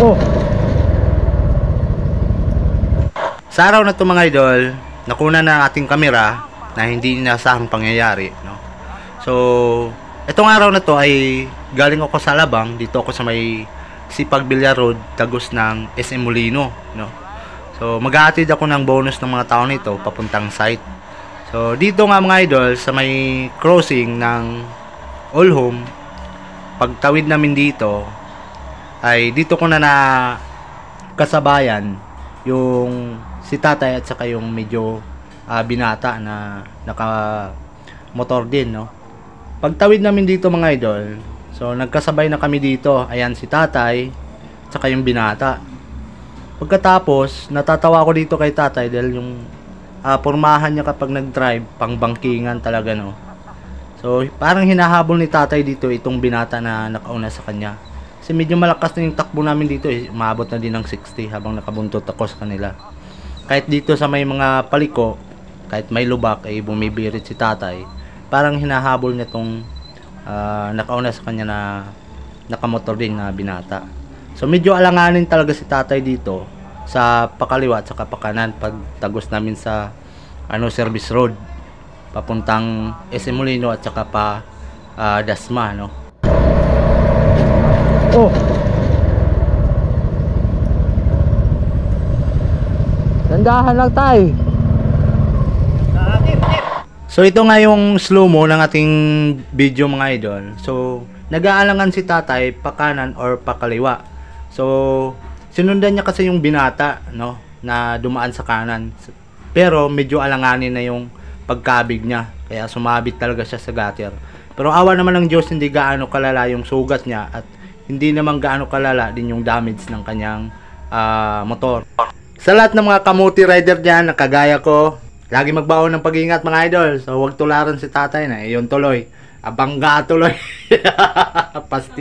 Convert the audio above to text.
Oh. Sa araw na to mga idol, nakuna na ating kamera na hindi inasahang pangyayari, no? So, itong araw na to ay galing ako sa Alabang, dito ako sa may Sipag Villar Road, tagos ng SM Molino, no? So, mag-aatid ako ng bonus ng mga tao nito papuntang site. So, dito nga mga idol, sa may crossing ng All Home, pagtawid namin dito, ay dito ko na kasabayan yung si tatay at saka yung medyo binata na naka motor din, no? Pagtawid namin dito mga idol, so nagkasabay na kami dito. Ayan si tatay at saka yung binata. Pagkatapos natatawa ako dito kay tatay dahil yung pormahan niya kapag nag-drive, pang bangkingan talaga, no? So parang hinahabol ni tatay dito itong binata na nakauna sa kanya. Kasi medyo malakas na yung takbo namin dito, umabot na din ng 60 habang nakabuntot ako sa kanila. Kahit dito sa may mga paliko, kahit may lubak ay bumibirit si tatay, parang hinahabol niya tong nakauna sa kanya na nakamotor din na binata. So medyo alanganin talaga si tatay dito sa pakaliwa at saka pakanan pag tagos namin sa service road papuntang SM Molino at saka pa Dasma, no? Oh. Tandahan lang tayo. So ito nga yung slow-mo ng ating video mga idol. So nag-aalangan si tatay pakanan or pakaliwa. So sinundan niya kasi yung binata, no, na dumaan sa kanan. Pero medyo alanganin na yung pagkabig niya, kaya sumabit talaga siya sa gutter. Pero awa naman ng Diyos, hindi gaano kalala yung sugat niya at hindi naman gaano kalala din yung damage ng kanyang motor. Sa lahat ng mga kamuti rider dyan na kagaya ko, lagi magbaon ng pag-iingat mga idol. So huwag tularan si tatay na yun tuloy. Abangga tuloy. Pasti.